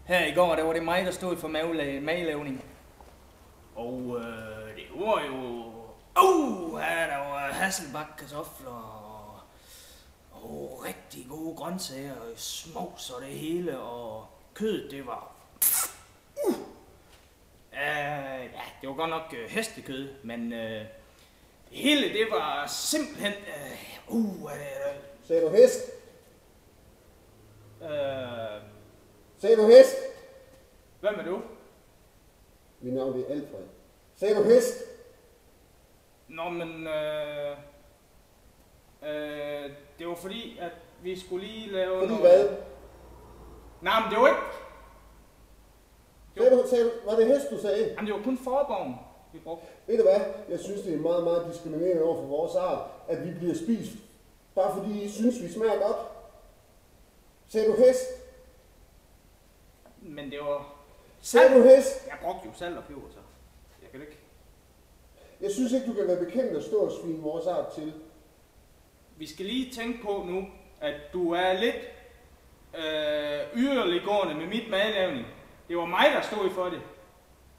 Her i går, der var det mig, der stod for madlavning. Og det var jo... her der var hasselbak, kartofler og rigtig gode grøntsager, og smås og det hele, og kød, det var... ja, det var godt nok hestekød, men det hele, det var simpelthen... Sagde du hest? Sagde du hest? Hvem er du? Mit navn er Alfred. Sagde du hest? Nå, men det var fordi, at vi skulle lige lave Fordi noget... hvad? Nej, men det var ikke... Var det hest, du sagde? Jamen, det var kun forbogen, vi brugte. Ved du hvad? Jeg synes, det er meget, meget diskriminerende over for vores art, at vi bliver spist, bare fordi I synes, vi smager godt. Sagde du hest? Men det var... Sagde du hest? Jeg brugte jo salt og peber, så jeg kan ikke... Jeg synes ikke, du kan være bekendt at stå og svine vores art til. Vi skal lige tænke på nu, at du er lidt yderliggående med mit madlavning. Det var mig, der stod for det.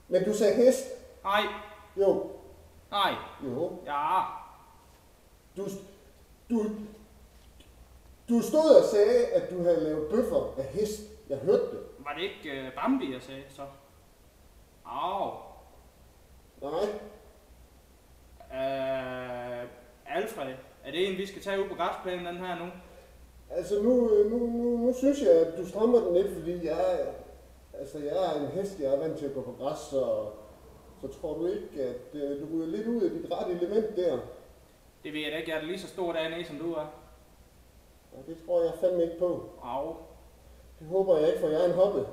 Men du sagde hest? Nej. Jo. Nej. Jo. Ja. Du stod og sagde, at du havde lavet bøffer af hest. Jeg hørte det. Var det ikke Bambi, jeg sagde så? Au. Nej. Alfred, er det en, vi skal tage ud på græsplænen, den her nu? Altså nu synes jeg, at du strammer den lidt, fordi jeg er en hest, jeg er vant til at gå på græs, så tror du ikke, at du ryger lidt ud af dit rette element der? Det ved jeg da ikke, jeg er lige så stor dernede, som du er. Og det tror jeg fandme ikke på. Au. Det håber jeg ikke, for jeg er en hoppe.